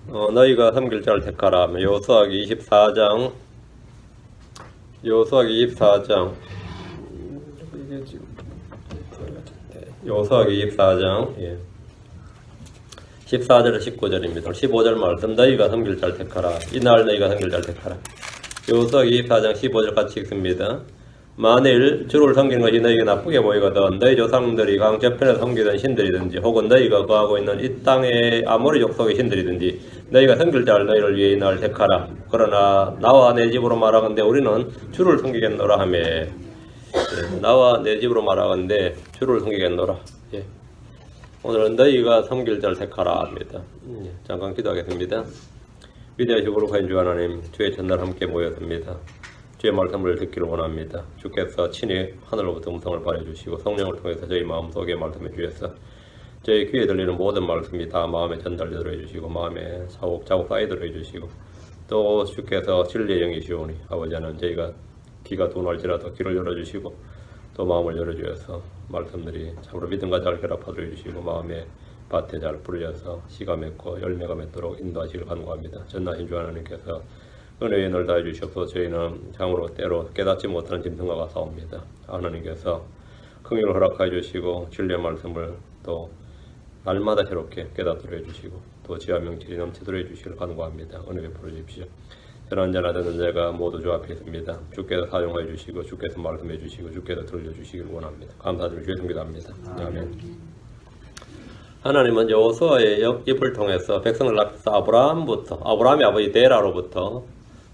너희가 섬길 자를 택하라. 여호수아기 24장 여호수아기 24장 14절에서 19절입니다. 15절 말씀 너희가 섬길 자를 택하라. 이날 너희가 섬길 자를 택하라. 여호수아기 24장 15절 같이 읽습니다. 만일 주를 섬기는 것이 너희에게 나쁘게 보이거든 너희 조상들이 강 저편에서 섬기던 신들이든지 혹은 너희가 거하고 있는 이 땅의 아모리 족속의 신들이든지 너희가 섬길 자를 너희를 위해 이날 택하라. 그러나 나와 내 집으로 말하건대 우리는 주를 섬기겠노라 하며 나와 내 집으로 말하건대 주를 섬기겠노라. 오늘은 너희가 섬길 자를 택하라 합니다. 잠깐 기도하겠습니다. 위대하시고 거룩하신 주 하나님, 주의 전날 함께 모였습니다. 주의 말씀을 듣기를 원합니다. 주께서 친히 하늘로부터 음성을 보내주시고 성령을 통해서 저희 마음속에 말씀해 주셔서 저희 귀에 들리는 모든 말씀이 다 마음에 전달되도록 해주시고 마음에 차곡차곡 쌓이도록 해주시고 또 주께서 진리의 영이시오니 아버지 하나님 저희가 귀가 둔할지라도 귀를 열어주시고 또 마음을 열어주셔서 말씀들이 참으로 믿음과 잘 결합하도록 해주시고 마음에 밭에 잘 뿌려져서 씨가 맺고 열매가 맺도록 인도하시길 간구합니다. 전나신 주 하나님께서 은혜의 널 다해 주시옵소서. 저희는 참으로 때로 깨닫지 못하는 짐승과 같사옵니다. 하나님께서 긍휼을 허락하여 주시고 진리의 말씀을 또 날마다 새롭게 깨닫도록 해주시고 또 지혜와 명철이 넘치도록 해주시길 간구합니다. 은혜 베풀어 주십시오. 저는 언제나 듣는 자가 모두 주 앞에 있습니다. 주께서 사용하여 주시고 주께서 말씀해 주시고 주께서 들려주시길 원합니다. 감사드리며 주의 기도합니다. 아멘. 하나님은 여호수아의 입을 통해서 백성을 앞에서 아브라함의 아버지 데라로부터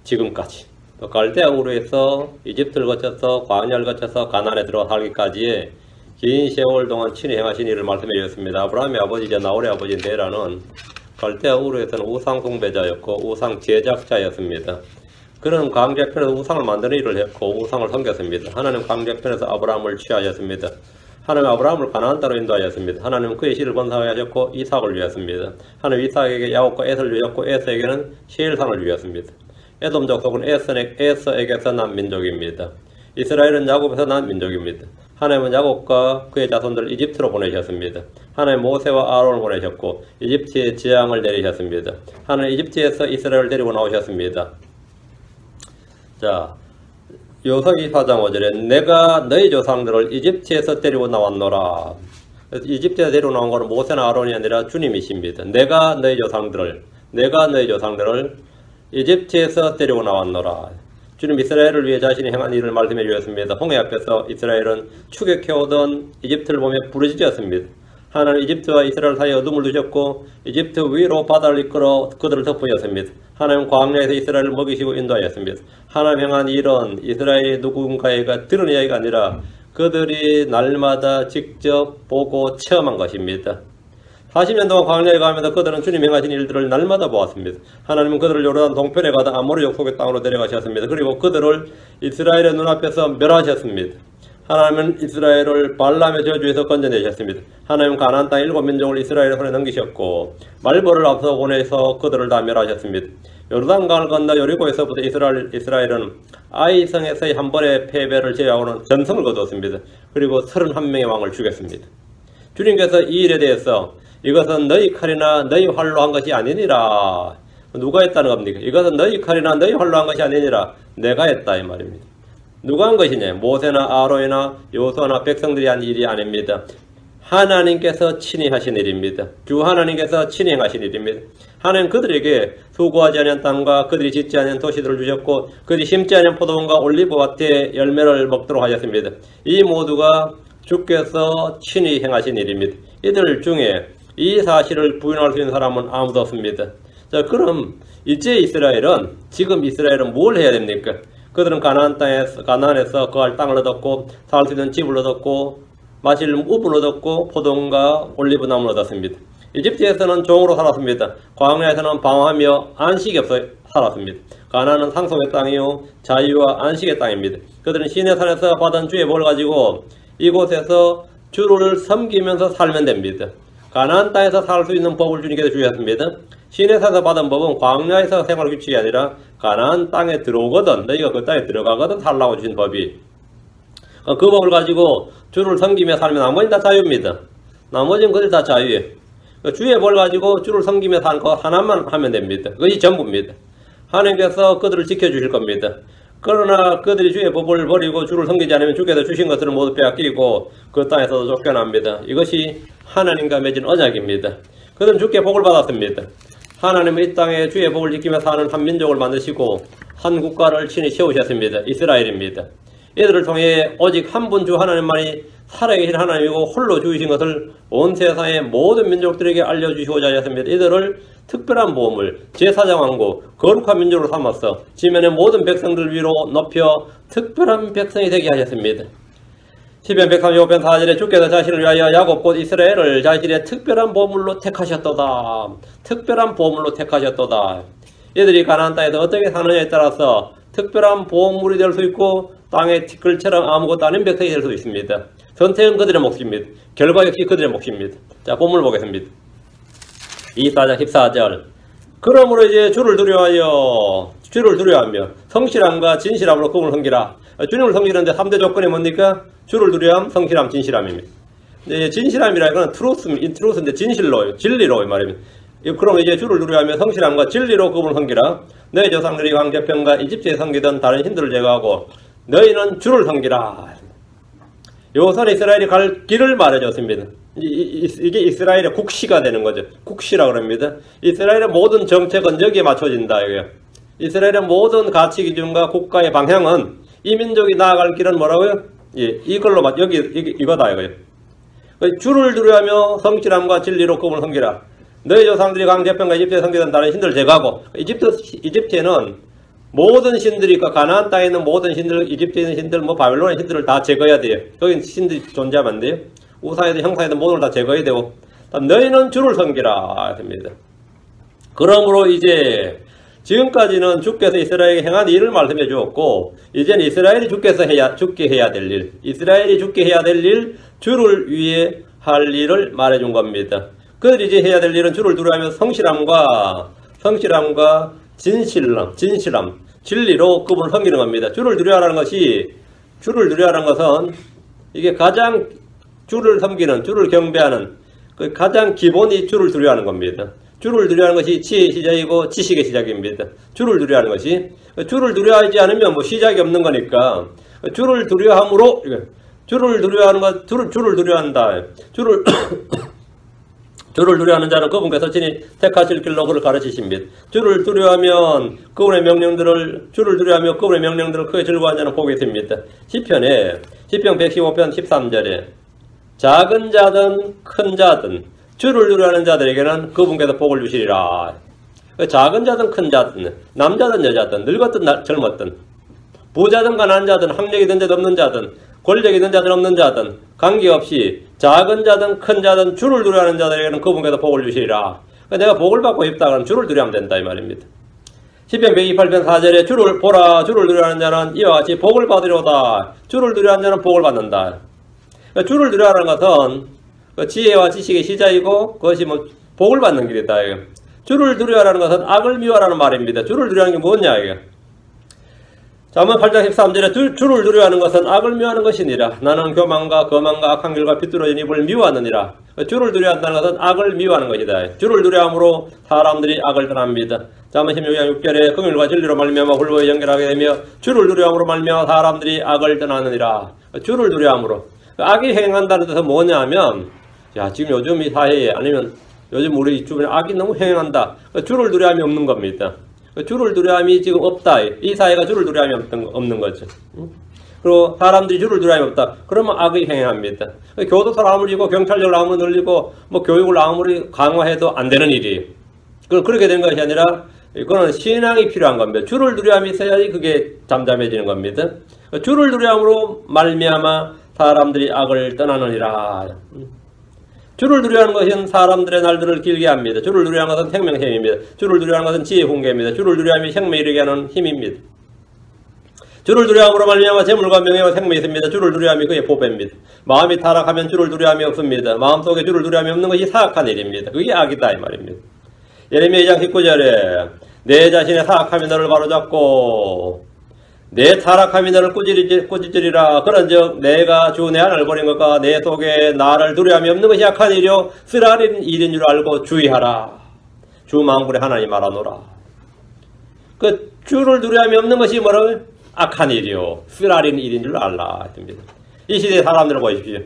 지금까지 또 갈대아 우르에서 이집트를 거쳐서 광야를 거쳐서 가나안에 들어가 살기까지의 긴 세월 동안 친히 행하신 일을 말씀해 주셨습니다. 아브라함의 아버지이자 나홀의 아버지인 데라는 갈대아 우르에서는 우상 숭배자였고 우상 제작자였습니다. 그는 광야편에서 우상을 만드는 일을 했고 우상을 섬겼습니다. 하나님 광야편에서 아브라함을 취하셨습니다. 하나님 아브라함을 가나안 땅으로 인도하셨습니다. 하나님 그의 씨를 번성하셨고 이삭을 위하였습니다. 하나님 이삭에게 야곱과 에서를 주셨고 에서에게는 세일상을 주셨습니다. 에돔 족속은 에서에게서 난 민족입니다. 이스라엘은 야곱에서 난 민족입니다. 하나님은 야곱과 그의 자손들을 이집트로 보내셨습니다. 하나님 모세와 아론을 보내셨고 이집트에 재앙을 내리셨습니다. 하나님 이집트에서 이스라엘을 데리고 나오셨습니다. 자, 여호수아기 4장 5절에 내가 너희 조상들을 이집트에서 데리고 나왔노라. 이집트에서 데리고 나온 것은 모세나 아론이 아니라 주님이십니다. 내가 너희 조상들을 이집트에서 데리고 나왔노라. 주님 이스라엘을 위해 자신이 행한 일을 말씀해 주셨습니다. 홍해 앞에서 이스라엘은 추격해오던 이집트를 보며 부르짖었습니다. 하나님 이집트와 이스라엘 사이에 어둠을 두셨고 이집트 위로 바다를 이끌어 그들을 덮으셨습니다. 하나님 광야에서 이스라엘을 먹이시고 인도하였습니다. 하나님 행한 일은 이스라엘이 누군가에게 들은 이야기가 아니라 그들이 날마다 직접 보고 체험한 것입니다. 40년 동안 광야에 가면서 그들은 주님 행하신 일들을 날마다 보았습니다. 하나님은 그들을 요르단 동편에 가다 아모리 족속의 땅으로 데려가셨습니다. 그리고 그들을 이스라엘의 눈앞에서 멸하셨습니다. 하나님은 이스라엘을 발람의 저주에서 건져내셨습니다. 하나님은 가나안 땅 7민족을 이스라엘의 손에 넘기셨고 말벌을 앞서 보내서 그들을 다 멸하셨습니다. 요르단강을 건너 여리고에서부터 이스라엘은 아이성에서의 한 번의 패배를 제외하고는 전승을 거두었습니다. 그리고 31명의 왕을 죽였습니다. 주님께서 이 일에 대해서 이것은 너희 칼이나 너희 활로 한 것이 아니니라. 누가 했다는 겁니까? 이것은 너희 칼이나 너희 활로 한 것이 아니니라. 내가 했다 이 말입니다. 누가 한 것이냐? 모세나 아론이나 여호수아나 백성들이 한 일이 아닙니다. 하나님께서 친히 하신 일입니다. 주 하나님께서 친히 행하신 일입니다. 하나님 그들에게 수고하지 않은 땅과 그들이 짓지 않은 도시들을 주셨고 그들이 심지 않은 포도원과 올리브밭의 열매를 먹도록 하셨습니다. 이 모두가 주께서 친히 행하신 일입니다. 이들 중에 이 사실을 부인할 수 있는 사람은 아무도 없습니다. 자, 그럼 이제 지금 이스라엘은 뭘 해야 됩니까? 그들은 가나안에서 거할 땅을 얻었고 살 수 있는 집을 얻었고 마실 우분을 얻었고 포도원과 올리브나무를 얻었습니다. 이집트에서는 종으로 살았습니다. 광야에서는 방황하며 안식이 없어 살았습니다. 가나안은 상속의 땅이요 자유와 안식의 땅입니다. 그들은 시내산에서 받은 주의 복을 가지고 이곳에서 주를 섬기면서 살면 됩니다. 가나안 땅에서 살 수 있는 법을 주님께서 주셨습니다. 시내산에서 받은 법은 광야에서 생활 규칙이 아니라 가나안 땅에 들어오거든 너희가 그 땅에 들어가거든 살라고 주신 법이 그 법을 가지고 주를 섬기며 살면 나머지는 다 자유입니다. 나머지는 그들 다 자유예요. 주의 볼 가지고 주를 섬기며 사는 거 하나만 하면 됩니다. 그것이 전부입니다. 하나님께서 그들을 지켜주실 겁니다. 그러나 그들이 주의 법을 버리고 주를 섬기지 않으면 주께서 주신 것들을 모두 빼앗기고 그 땅에서도 쫓겨납니다. 이것이 하나님과 맺은 언약입니다. 그들은 주께 복을 받았습니다. 하나님은 이 땅에 주의 복을 지키며 사는 한 민족을 만드시고 한 국가를 친히 세우셨습니다. 이스라엘입니다. 이들을 통해 오직 한 분 주 하나님만이 살아계신 하나님이고 홀로 주이신 것을 온 세상의 모든 민족들에게 알려주시고자 하셨습니다. 이들을 특별한 보험을 제사장왕국 거룩한 민족으로 삼아서 지면의 모든 백성들 위로 높여 특별한 백성이 되게 하셨습니다. 시편 135편 4절에 주께서 자신을 위하여 야곱 곧 이스라엘을 자신의 특별한 보물로 택하셨도다. 특별한 보물로 택하셨도다. 이들이 가나안 땅에서 어떻게 사느냐에 따라서 특별한 보물이 될 수 있고 땅의 티끌처럼 아무것도 아닌 백성이 될 수 있습니다. 선택은 그들의 몫입니다. 결과 역시 그들의 몫입니다. 자, 본문을 보겠습니다. 24장 14절. 그러므로 이제 주를 두려워하여 성실함과 진실함으로 그분을 섬기라. 주님을 섬기는데 3대 조건이 뭡니까? 주를 두려움, 성실함, 진실함입니다. 진실함이라는 건 트루스인데 진리로 말입니다. 그럼 이제 주를 두려워하며 성실함과 진리로 그분을 섬기라. 너희 조상들이 광저편과 이집트에 섬기던 다른 신들을 제거하고 너희는 주를 섬기라. 요선 이스라엘이 갈 길을 말해줬습니다. 이게 이스라엘의 국시가 되는 거죠. 국시라고 합니다. 이스라엘의 모든 정책은 여기에 맞춰진다. 이거예요. 이스라엘의 모든 가치 기준과 국가의 방향은 이 민족이 나아갈 길은 뭐라고요? 예, 이걸로 이거다 이거예요. 주를 두려워하며 성실함과 진리로 그분을 섬기라. 너희 조상들이 광저편과 이집트에 섬기던 다른 신들을 제거하고 이집트에는 모든 신들이 가나안 땅에 있는 모든 신들, 이집트에 있는 신들, 바빌론의 신들을 다 제거해야 돼요. 거긴 신들이 존재하면 안 돼요. 우상이든 형상이든 모든 걸 다 제거해야 되고 너희는 주를 섬기라 했습니다. 그러므로 이제 지금까지는 주께서 이스라엘에게 행한 일을 말씀해 주었고 이제는 이스라엘이 죽게 해야 될 일, 이스라엘이 죽게 해야 될 일, 주를 위해 할 일을 말해 준 겁니다. 그들이 이제 해야 될 일은 주를 두려워하며 성실함과 진실함, 진리로 그분을 섬기는 겁니다. 주를 두려워하는 것은 이게 가장 주를 섬기는, 주를 경배하는 그 가장 기본이 주를 두려워하는 겁니다. 주를 두려워하는 것이 지혜의 시작이고 지식의 시작입니다. 주를 두려워하는 것이 주를 두려워하지 않으면 시작이 없는 거니까 주를 두려워함으로 주를 두려워한다. 주를 두려워하는 자는 그분께서 친히 택하실 길로 그를 가르치십니다. 주를 두려워하며 그분의 명령들을 크게 즐거워하는 자는 복이 있습니다. 시편 115편 13절에 작은 자든 큰 자든 주를 두려워하는 자들에게는 그분께서 복을 주시리라. 작은 자든 큰 자든 남자든 여자든 늙었든 젊었든 부자든 가난한 자든 학력이든 자 없는 자든 권력 있는 자든 없는 자든 관계없이 작은 자든 큰 자든 주를 두려워하는 자들에게는 그분께서 복을 주시리라. 내가 복을 받고 싶다 그러면 주를 두려워하면 된다 이 말입니다. 시편 128편 4절에 주를 두려워하는 자는 이와 같이 복을 받으려다. 주를 두려워하는 자는 복을 받는다. 주를 두려워하는 것은 지혜와 지식의 시작이고 그것이 복을 받는 길이다. 주를 두려워하는 것은 악을 미워하라는 말입니다. 주를 두려워하는 게 뭐냐 이게. 잠언 8장 13절에 주를 두려워하는 것은 악을 미워하는 것이니라. 나는 교만과 거만과 악한 길과 비뚤어진 입을 미워하느니라. 주를 두려워한다는 것은 악을 미워하는 것이다. 주를 두려워함으로 사람들이 악을 떠납니다. 잠언 16장 6절에 긍휼과 진리로 말미암아 훌보에 연결하게 되며 주를 두려워함으로 말미암아 사람들이 악을 떠나느니라. 주를 두려워함으로. 악이 행한다는 뜻은 뭐냐 하면 지금 요즘 이 사회에 아니면 요즘 우리 주변에 악이 너무 행한다. 주를 두려움이 없는 겁니다. 주를 두려움이 지금 없다. 이 사회가 주를 두려움이 없는 거죠. 그리고 사람들이 주를 두려움이 없다. 그러면 악이 행합니다. 교도소를 아무리 고 경찰력을 아무리 늘리고 교육을 아무리 강화해도 안 되는 일이에요. 그렇게 된 것이 아니라 이거는 신앙이 필요한 겁니다. 주를 두려움이 있어야지 그게 잠잠해지는 겁니다. 주를 두려움으로 말미암아 사람들이 악을 떠나느니라. 주를 두려워하는 것은 사람들의 날들을 길게 합니다. 주를 두려워하는 것은 생명샘입니다. 주를 두려워하는 것은 지혜 훈계입니다. 주를 두려워함이 생명에 이르게 하는 힘입니다. 주를 두려움으로 말미암아 재물과 명예와 생명이 있습니다. 주를 두려움이 그의 보배입니다. 마음이 타락하면 주를 두려움이 없습니다. 마음속에 주를 두려움이 없는 것이 사악한 일입니다. 그게 악이다 이 말입니다. 예레미야 2장 19절에 내 자신의 사악함이 너를 바로잡고 내 타락함이 너를 꾸짖으리라. 그런즉 내가 주 내 하나님을 버린 것과 내 속에 나를 두려움이 없는 것이 악한 일이요 쓰라린 일인 줄 알고 주의하라. 주 만군의 하나님 말하노라. 그 주를 두려움이 없는 것이 뭐라고요? 악한 일이요 쓰라린 일인 줄 알라 했습니다. 이 시대의 사람들을 보십시오.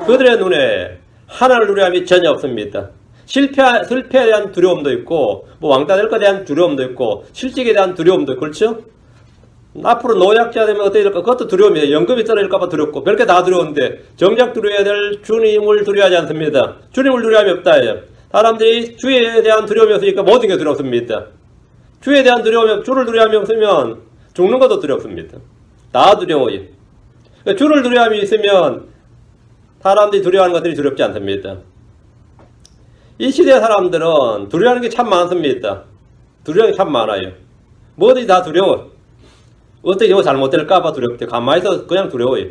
그들의 눈에 하나님을 두려움이 전혀 없습니다. 실패에 대한 두려움도 있고 뭐 왕따 될 것에 대한 두려움도 있고 실직에 대한 두려움도 있고 그렇죠? 앞으로 노약자 되면 어떻게 될까? 그것도 두려움이에요. 연금이 떨어질까봐 두렵고 별게 다 두려운데 정작 두려워야 될 주님을 두려워하지 않습니다. 주님을 두려움이 없다 해요. 사람들이 주에 대한 두려움이 없으니까 모든 게 두렵습니다. 주에 대한 두려움이, 주를 두려움이 없으면 죽는 것도 두렵습니다. 다 두려워요. 주를 두려움이 있으면 사람들이 두려워하는 것들이 두렵지 않습니다. 이 시대 사람들은 두려워하는 게 참 많습니다. 두려움이 참 많아요. 뭐든지 다 두려워. 어떻게 이거 잘못될까봐 두렵대. 가만히 있어서 그냥 두려워요.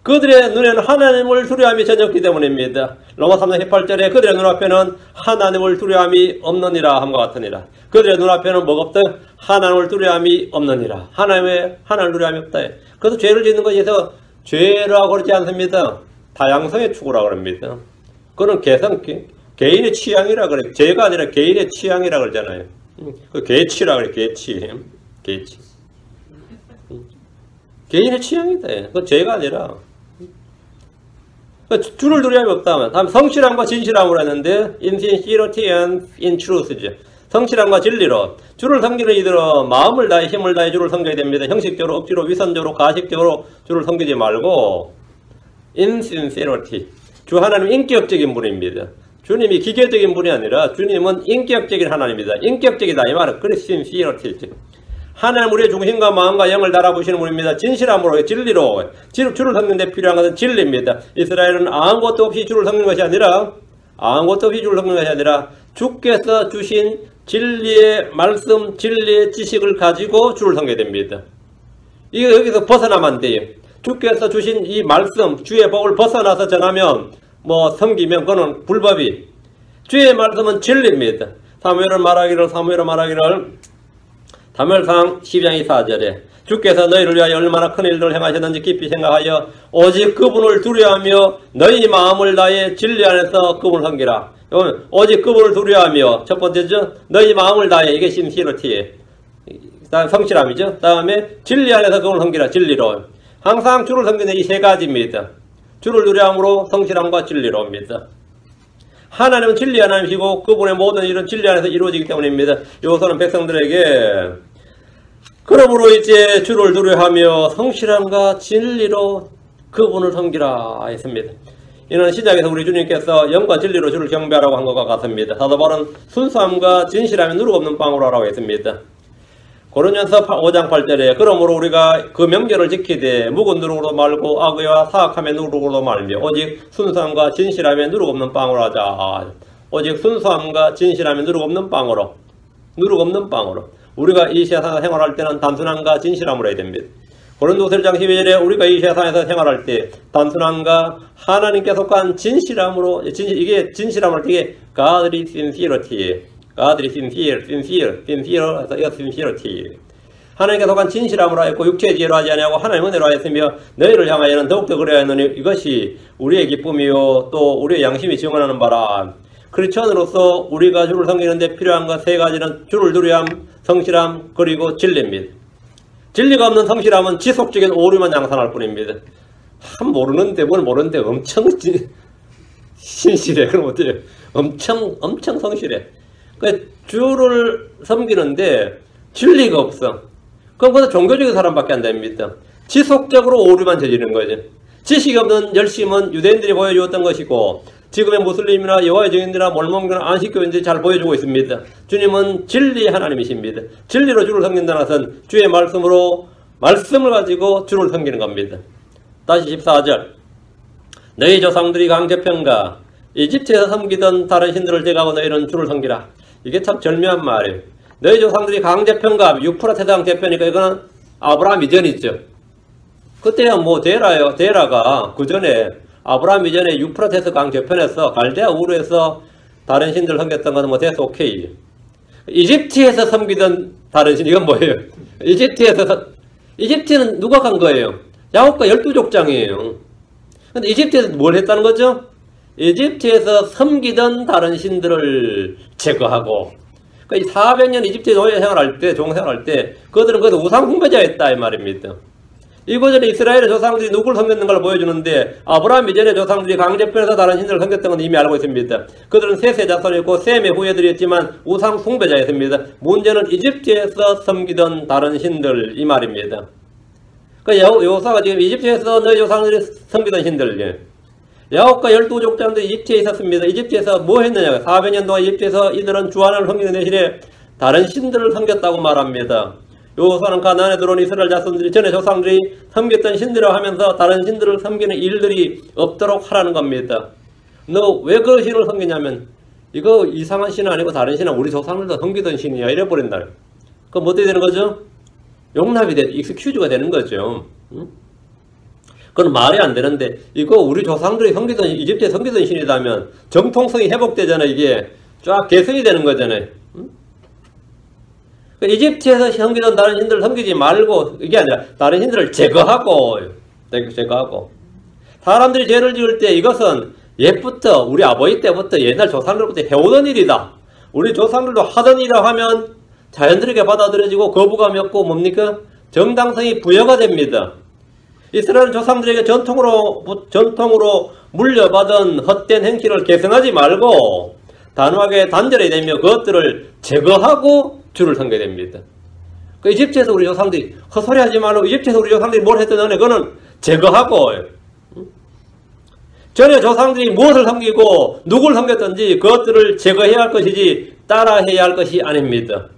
그들의 눈에는 하나님을 두려움이 전혀 없기 때문입니다. 로마 3장 18절에 그들의 눈앞에는 하나님을 두려움이 없느니라 함과 같으니라. 그들의 눈앞에는 뭐가 없다? 하나님을 두려움이 없느니라. 하나님을 두려움이 없다. 그래서 죄를 짓는 것에 대해서 죄라고 그러지 않습니다. 다양성의 추구라고 합니다. 그건 개인의 취향이라 그래. 죄가 아니라 개인의 취향이라 그러잖아요. 그 개취라 그래. 개취. 개인의 취향이다. 그건 죄가 아니라. 주를 두려움이 없다면. 다음 성실함과 진실함으로 했는데 in sincerity and in truth죠. 성실함과 진리로. 주를 섬기는 이들은 마음을 다해 힘을 다해 주를 섬겨야 됩니다. 형식적으로 억지로 위선적으로 가식적으로 주를 섬기지 말고 in sincerity. 주 하나님 인격적인 분입니다. 주님이 기계적인 분이 아니라 주님은 인격적인 하나님입니다. 인격적이다 이 말은 그래 sincerity. 하나님 우리의 중심과 마음과 영을 달아보시는 분입니다. 진실함으로 진리로 주를 섬기는 데 필요한 것은 진리입니다. 이스라엘은 아무것도 없이 주를 섬기는 것이 아니라 주께서 주신 진리의 말씀, 진리의 지식을 가지고 주를 섬겨야 됩니다. 이거 여기서 벗어나면 안 돼요. 주께서 주신 이 말씀, 주의 법을 벗어나서 전하면 섬기면 그거는 불법이. 주의 말씀은 진리입니다. 사무엘상 12장 4절에 주께서 너희를 위하여 얼마나 큰 일들을 행하셨는지 깊이 생각하여 오직 그분을 두려워하며 너희 마음을 다해 진리 안에서 그분을 섬기라. 오직 그분을 두려워하며 첫 번째죠. 너희 마음을 다해 이게 심시로티에 성실함이죠. 다음에 진리 안에서 그분을 섬기라. 진리로. 항상 주를 섬기는 이 세 가지입니다. 주를 두려움으로 성실함과 진리로입니다. 하나님은 진리 하나님이시고 그분의 모든 일은 진리 안에서 이루어지기 때문입니다. 여호수아는 백성들에게 그러므로 이제 주를 두려워하며 성실함과 진리로 그분을 섬기라 했습니다. 이는 시작에서 우리 주님께서 영과 진리로 주를 경배하라고 한 것과 같습니다. 사도 바울은 순수함과 진실함이 누룩 없는 빵으로 하라고 했습니다. 고린도전서 5장 8절에 그러므로 우리가 그 명절을 지키되 묵은 누룩으로 말고 악의와 사악함의 누룩으로 말며 오직 순수함과 진실함의 누룩 없는 빵으로 하자. 오직 순수함과 진실함의 누룩 없는 빵으로 우리가 이 세상에서 생활할 때는 단순함과 진실함으로 해야 됩니다. 고린도서 1장 12절에 우리가 이 세상에서 생활할 때 단순함과 하나님께 속한 진실함으로 이게 진실함을 이게 godly sincerity 하나님께 속한 진실함으로 하였고 육체의 지혜로 하지 아니하고 하나님의 은혜로 하였으며 너희를 향하여는 더욱더 그래야 하느니 이것이 우리의 기쁨이요 또 우리의 양심이 증언하는 바라. 크리스천으로서 우리가 주를 섬기는 데 필요한 것 세 가지는 주를 두려움, 성실함, 그리고 진리입니다. 진리가 없는 성실함은 지속적인 오류만 양산할 뿐입니다. 모르는데 엄청 신실해. 그럼 어때요? 엄청 성실해. 주를 섬기는데 진리가 없어. 그럼 그것은 종교적인 사람밖에 안 됩니다. 지속적으로 오류만 저지르는 거죠. 지식이 없는 열심은 유대인들이 보여주었던 것이고 지금의 무슬림이나 여호와의 증인들이나 몰몬교나 안식교인들이 잘 보여주고 있습니다. 주님은 진리의 하나님이십니다. 진리로 주를 섬긴다는 것은 주의 말씀을 가지고 주를 섬기는 겁니다. 다시 14절 너희 조상들이 강제편가 이집트에서 섬기던 다른 신들을 제거하고 너희는 주를 섬기라. 이게 참 절묘한 말이에요. 너희 조상들이 강제편가 유프라테스 강제편이니까 이거는 아브라함 이전이죠. 그때야 데라가 그 전에 아브라함 이전에 유프라테스 강제편에서 갈대아 우르에서 다른 신들 섬겼던 것은 됐어 오케이. 이집트에서 섬기던 다른 신 이건 뭐예요? 이집트에서 이집트는 누가 간 거예요? 야곱과 12족장이에요. 근데 이집트에서 뭘 했다는 거죠? 이집트에서 섬기던 다른 신들을 제거하고, 그러니까 400년 이집트에 노예 생활할 때, 종생활할 때, 그들은 거기서 우상 숭배자였다 이 말입니다. 이곳에 이스라엘의 조상들이 누구를 섬겼는가를 보여주는데, 아브라함 이전의 조상들이 강제편에서 다른 신들을 섬겼던 건 이미 알고 있습니다. 그들은 셋의 자손이었고 셈의 후예들이었지만 우상 숭배자였습니다. 문제는 이집트에서 섬기던 다른 신들 이 말입니다. 그러니까 여호수아가 지금 이집트에서 너희 조상들이 섬기던 신들, 야곱과 12족장들이 이집트에 있었습니다. 이집트에서 뭐 했느냐? 400년 동안 이집트에서 이들은 주 하나를 섬기는 대신에 다른 신들을 섬겼다고 말합니다. 여호수아는 가나안에 들어온 이스라엘 자손들이 전에 조상들이 섬겼던 신들이라 하면서 다른 신들을 섬기는 일들이 없도록 하라는 겁니다. 너 왜 그 신을 섬기냐면 이거 이상한 신은 아니고 다른 신은 우리 조상들도 섬기던 신이야 이래버린다. 그럼 어떻게 되는 거죠? 용납이 돼, 익스큐즈가 되는 거죠. 응? 그건 말이 안 되는데 이거 우리 조상들이 섬기던 이집트에 섬기던 신이라면 정통성이 회복되잖아요. 이게 쫙 개선이 되는 거잖아요. 응? 이집트에서 섬기던 다른 신들을 섬기지 말고, 이게 아니라 다른 신들을 제거하고 사람들이 죄를 지을 때 이것은 옛부터 우리 아버지 때부터 옛날 조상들부터 해오던 일이다. 우리 조상들도 하던 일이라 하면 자연스럽게 받아들여지고 거부감이 없고 뭡니까? 정당성이 부여가 됩니다. 이스라엘 조상들에게 전통으로 물려받은 헛된 행실을 계승하지 말고 단호하게 단절해야 되며 그것들을 제거하고 주를 섬겨야 됩니다. 그 이집트에서 우리 조상들이 헛소리 하지 말고 이집트에서 우리 조상들이 뭘 했든 간에 그거는 제거하고 전에 조상들이 무엇을 섬기고 누구를 섬겼든지 그것들을 제거해야 할 것이지 따라해야 할 것이 아닙니다.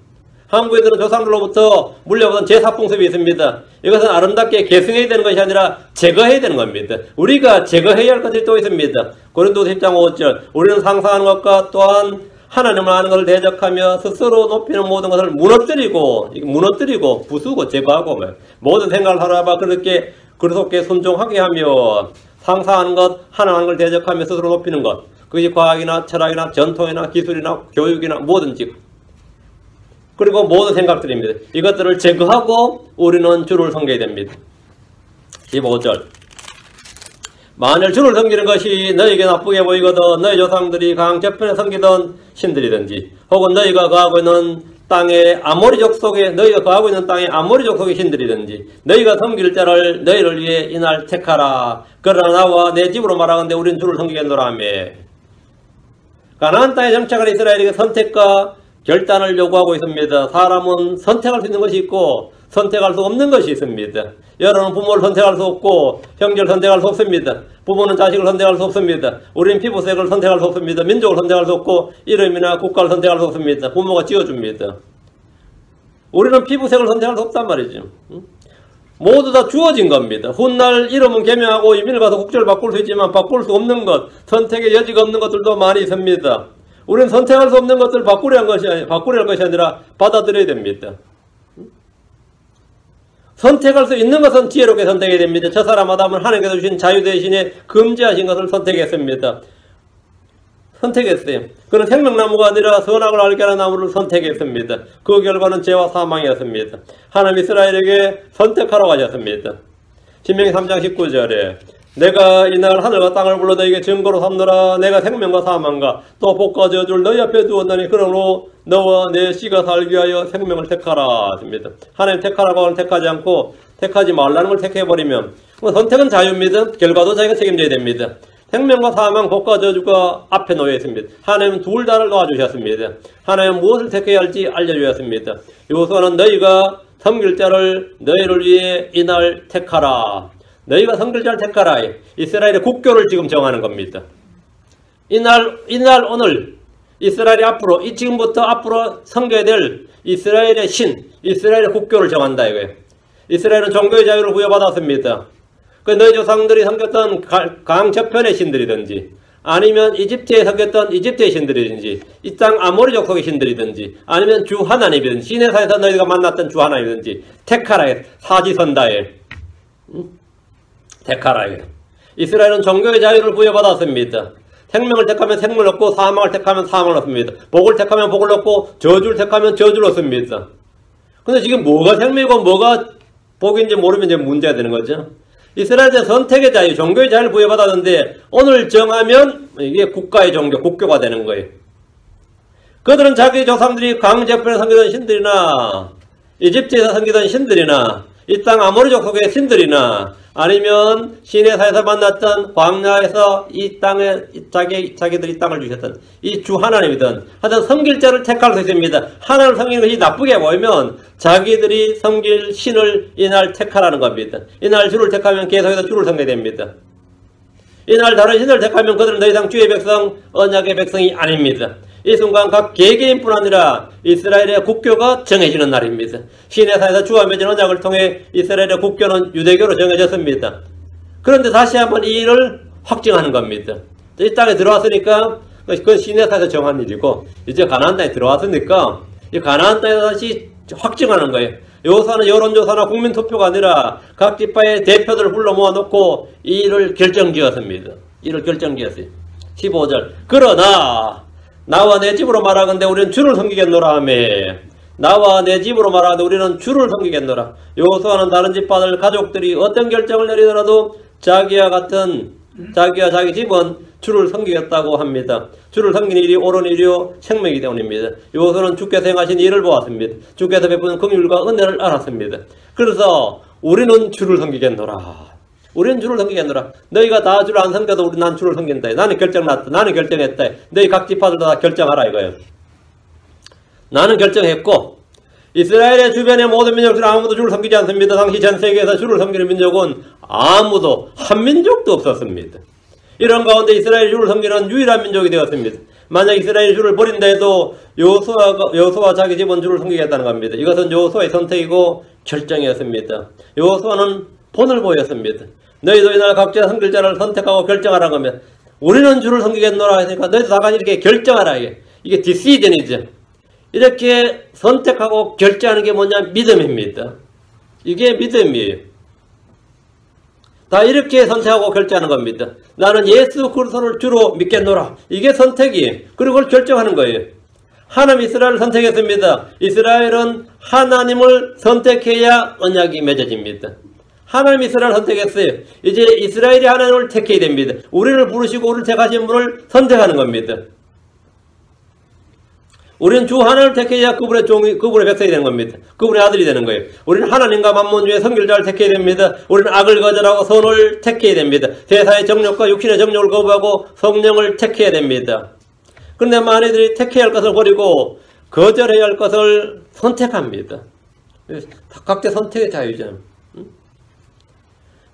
한국에들은 조상들로부터 물려받은 제사풍습이 있습니다. 이것은 아름답게 계승해야 되는 것이 아니라 제거해야 되는 겁니다. 우리가 제거해야 할 것이 또 있습니다. 고린도서 10장 5절 우리는 상상하는 것과 또한 하나님을 아는 것을 대적하며 스스로 높이는 모든 것을 무너뜨리고 부수고 제거하고 모든 생각을 하라봐 그렇게 순종하게 하며 상상하는 것, 하나님 아는 걸 대적하며 스스로 높이는 것, 그것이 과학이나 철학이나 전통이나 기술이나 교육이나 뭐든지 그리고 모든 생각들입니다. 이것들을 제거하고 우리는 주를 섬겨야 됩니다. 15절 만일 주를 섬기는 것이 너에게 나쁘게 보이거든 너희 조상들이 강 저편에 섬기던 신들이든지 혹은 너희가 거하고 있는 땅의 아모리족 속의 신들이든지 너희가 섬길 자를 너희를 위해 이날 택하라. 그러나 나와 내 집으로 말하건대 우리는 주를 섬기겠노라 하며 가나안 땅에 정착한 이스라엘에게 선택과 결단을 요구하고 있습니다. 사람은 선택할 수 있는 것이 있고 선택할 수 없는 것이 있습니다. 여러분은 부모를 선택할 수 없고 형제를 선택할 수 없습니다. 부모는 자식을 선택할 수 없습니다. 우리는 피부색을 선택할 수 없습니다. 민족을 선택할 수 없고 이름이나 국가를 선택할 수 없습니다. 부모가 지어줍니다. 우리는 피부색을 선택할 수 없단 말이죠. 모두 다 주어진 겁니다. 훗날 이름은 개명하고 이민을 가서 국적을 바꿀 수 있지만 바꿀 수 없는 것, 선택의 여지가 없는 것들도 많이 있습니다. 우리는 선택할 수 없는 것들을 바꾸려 할 것이 아니라 받아들여야 됩니다. 선택할 수 있는 것은 지혜롭게 선택해야 됩니다. 저 사람 아담은 하나님께서 주신 자유 대신에 금지하신 것을 선택했습니다. 그는 생명나무가 아니라 선악을 알게 하는 나무를 선택했습니다. 그 결과는 죄와 사망이었습니다. 하나님 이스라엘에게 선택하라고 하셨습니다. 신명기 3장 19절에 내가 이날 하늘과 땅을 불러 너에게 증거로 삼노라. 내가 생명과 사망과 또 복과 저주를 너희 앞에 두었나니 그러므로 너와 내 씨가 살기 위하여 생명을 택하라 하십니다. 하나님 택하라고 하면 택하지 않고 택하지 말라는 걸 택해버리면 선택은 자유입니다. 결과도 자기가 책임져야 됩니다. 생명과 사망, 복과 저주가 앞에 놓여 있습니다. 하나님은 둘 다를 놓아주셨습니다. 하나님은 무엇을 택해야 할지 알려주셨습니다. 여호수아는 너희가 섬길 자를 너희를 위해 이날 택하라. 너희가 섬길 자를 택하라. 이스라엘의 국교를 지금 정하는 겁니다. 이날 오늘 이스라엘이 앞으로 지금부터 앞으로 섬겨야 될 이스라엘의 신, 이스라엘의 국교를 정한다 이거예요. 이스라엘은 종교의 자유를 부여받았습니다. 너희 조상들이 섬겼던 강 저편의 신들이든지 아니면 이집트에 섬겼던 이집트의 신들이든지 이 땅 아모리족 속의 신들이든지 아니면 주 하나님이든지 시내산에서 너희가 만났던 주 하나님이든지 택하라. 사지선다에 택하라. 이스라엘은 종교의 자유를 부여받았습니다. 생명을 택하면 생명을 얻고 사망을 택하면 사망을 얻습니다. 복을 택하면 복을 얻고 저주를 택하면 저주를 얻습니다. 근데 지금 뭐가 생명이고 뭐가 복인지 모르면 이제 문제가 되는 거죠. 이스라엘은 선택의 자유, 종교의 자유를 부여받았는데 오늘 정하면 이게 국가의 종교, 국교가 되는 거예요. 그들은 자기 조상들이 강제편에 섬기던 신들이나 이집트에서 섬기던 신들이나 이 땅 아모리 족속의 신들이나 아니면 시내사에서 만났던 광야에서 이 땅에 자기들이 땅을 주셨던 이 주 하나님이든 하여튼 섬길 자를 택할 수 있습니다. 하나님을 섬기는 것이 나쁘게 보이면 자기들이 섬길 신을 이날 택하라는 겁니다. 이날 주를 택하면 계속해서 주를 섬겨야 됩니다. 이날 다른 신을 택하면 그들은 더 이상 주의 백성, 언약의 백성이 아닙니다. 이 순간 각 개개인뿐 아니라 이스라엘의 국교가 정해지는 날입니다. 시내사에서 주와 맺은 언약을 통해 이스라엘의 국교는 유대교로 정해졌습니다. 그런데 다시 한번 이 일을 확증하는 겁니다. 이 땅에 들어왔으니까 그건 시내사에서 정한 일이고 이제 가나안 땅에 들어왔으니까 이 가나안 땅에 다시 확증하는 거예요. 여호수아는 여론조사나 국민투표가 아니라 각 지파의 대표들을 불러 모아놓고 이 일을 결정지었습니다. 이를 결정지었어요. 15절 그러나 나와 내 집으로 말하건대 우리는 주를 섬기겠노라 하며 나와 내 집으로 말하건대 우리는 주를 섬기겠노라. 여호수아는 다른 지파들 가족들이 어떤 결정을 내리더라도 자기와 자기 집은 주를 섬기겠다고 합니다. 주를 섬기는 일이 옳은 일이요 생명이기 때문입니다. 여호수아는 주께서 행하신 일을 보았습니다. 주께서 베푸는 긍휼과 은혜를 알았습니다. 그래서 우리는 주를 섬기겠노라. 우리는 주를 섬기겠노라. 너희가 다 주를 안 섬겨도 난 주를 섬긴다. 나는 결정났다. 나는 결정했다. 너희 각 지파들도 다 결정하라 이거예요. 나는 결정했고 이스라엘의 주변의 모든 민족들은 아무도 주를 섬기지 않습니다. 당시 전 세계에서 주를 섬기는 민족은 아무도 한 민족도 없었습니다. 이런 가운데 이스라엘이 주를 섬기는 유일한 민족이 되었습니다. 만약 이스라엘이 주를 버린다 해도 여호수아와 자기 집은 주를 섬기겠다는 겁니다. 이것은 여호수아의 선택이고 결정이었습니다. 여호수아는 본을 보였습니다. 너희도 이날 각자 섬길 자를 선택하고 결정하라는 거면 우리는 주를 섬기겠노라 했으니까 너희도 다 같이 이렇게 결정하라. 이게 디시전이죠. 이렇게 선택하고 결정하는 게 뭐냐? 믿음입니다. 이게 믿음이에요. 다 이렇게 선택하고 결정하는 겁니다. 나는 예수 그리스도를 주로 믿겠노라. 이게 선택이에요. 그리고 그걸 결정하는 거예요. 하나님 이스라엘을 선택했습니다. 이스라엘은 하나님을 선택해야 언약이 맺어집니다. 하나님 이스라엘을 선택했어요. 이제 이스라엘이 하나님을 택해야 됩니다. 우리를 부르시고 우리를 택하신 분을 선택하는 겁니다. 우리는 주 하나님을 택해야 그분의 백성이 되는 겁니다. 그분의 아들이 되는 거예요. 우리는 하나님과 만몬 중에 섬길 자를 택해야 됩니다. 우리는 악을 거절하고 선을 택해야 됩니다. 세상의 정욕과 육신의 정욕을 거부하고 성령을 택해야 됩니다. 그런데 많이들이 택해야 할 것을 버리고 거절해야 할 것을 선택합니다. 각자 선택의 자유잖아요.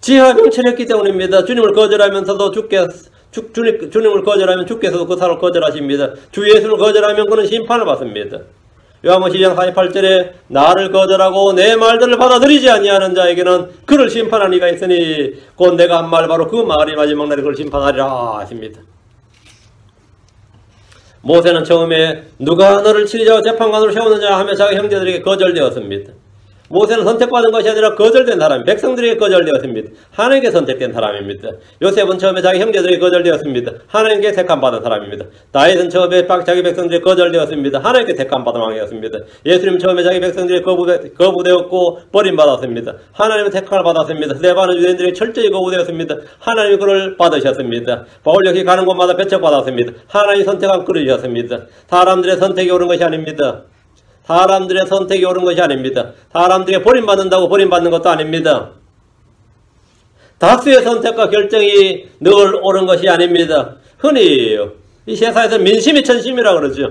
지하 명철했기 때문입니다. 주님을 거절하면서도 주님을 거절하면 주께서도 그 사람을 거절하십니다. 주 예수를 거절하면 그는 심판을 받습니다. 요한복음 12장 48절에 나를 거절하고 내 말들을 받아들이지 아니하는 자에게는 그를 심판하는 이가 있으니 곧 내가 한 말 바로 그 말이 마지막 날에 그를 심판하리라 하십니다. 모세는 처음에 누가 너를 치리자와 재판관으로 세우느냐 하며 자기 형제들에게 거절되었습니다. 모세는 선택받은 것이 아니라 거절된 사람, 백성들에게 거절되었습니다. 하나님께 선택된 사람입니다. 요셉은 처음에 자기 형제들에게 거절되었습니다. 하나님께 택함받은 사람입니다. 다윗은 처음에 자기 백성들에게 거절되었습니다. 하나님께 택함받은 왕이었습니다. 예수님 처음에 자기 백성들에게 거부되었고 버림받았습니다. 하나님은 택함을 받았습니다. 스데반은 유대인들에게 철저히 거부되었습니다. 하나님이 그를 받으셨습니다. 바울 역시 가는 곳마다 배척받았습니다. 하나님이 선택한 그릇이었습니다. 사람들의 선택이 옳은 것이 아닙니다. 사람들의 선택이 옳은 것이 아닙니다. 사람들이 버림받는다고 버림받는 것도 아닙니다. 다수의 선택과 결정이 늘 옳은 것이 아닙니다. 흔히 이 세상에서 민심이 천심이라고 그러죠.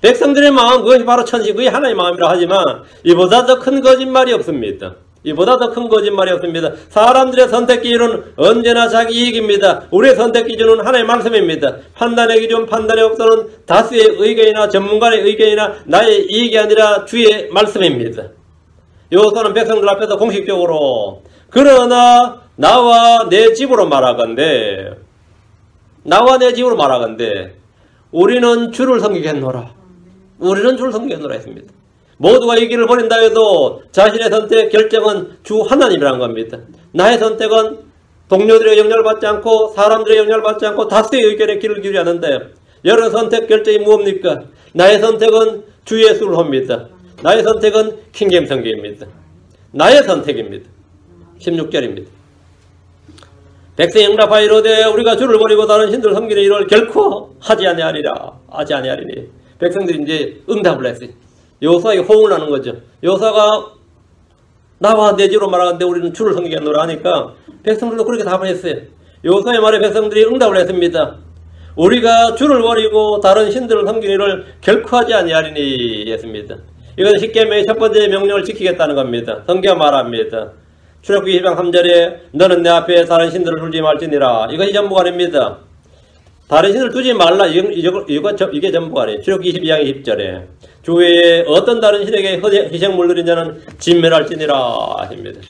백성들의 마음 그것이 바로 천심, 그게 하나님의 마음이라 하지만 이보다 더 큰 거짓말이 없습니다. 이보다 더 큰 거짓말이 없습니다. 사람들의 선택 기준은 언제나 자기 이익입니다. 우리의 선택 기준은 하나님의 말씀입니다. 판단의 기준, 판단의 업소는 다수의 의견이나 전문가의 의견이나 나의 이익이 아니라 주의 말씀입니다. 여호수아는 백성들 앞에서 공식적으로 그러나 나와 내 집으로 말하건대 우리는 주를 섬기겠노라. 우리는 주를 섬기겠노라 했습니다. 모두가 이 길을 버린다 해도 자신의 선택, 결정은 주 하나님이라는 겁니다. 나의 선택은 동료들의 영향을 받지 않고 사람들의 영향을 받지 않고 다수의 의견에 귀를 기울이지 않는데 여러 선택, 결정이 무엇입니까? 나의 선택은 주 예수를 합니다. 나의 선택은 킹겜 성경입니다. 나의 선택입니다. 16절입니다. 백성이 응답하여 이르되 우리가 주를 버리고 다른 신들을 섬기는 일을 결코 하지 아니하리라. 하지 아니하리니. 백성들이 이제 응답을 했어요. 여호수아에게 호응을 하는 거죠. 여호수아가 나와 내 주로 말하는데 우리는 주를 섬기겠노라 하니까 백성들도 그렇게 답을 했어요. 여호수아의 말에 백성들이 응답을 했습니다. 우리가 주를 버리고 다른 신들을 섬기는 일을 결코 하지 아니하리니 했습니다. 이것은 십계명의 첫 번째 명령을 지키겠다는 겁니다. 성경 말합니다. 출애굽기 20장 3절에 너는 내 앞에 다른 신들을 두지 말지니라. 이것이 전부가 아닙니다. 다른 신을 두지 말라. 이게 전부가 아니에요. 출애굽기 22장 20절에 주 외에 어떤 다른 신에게 희생물들인 자는 진멸할지니라 하십니다.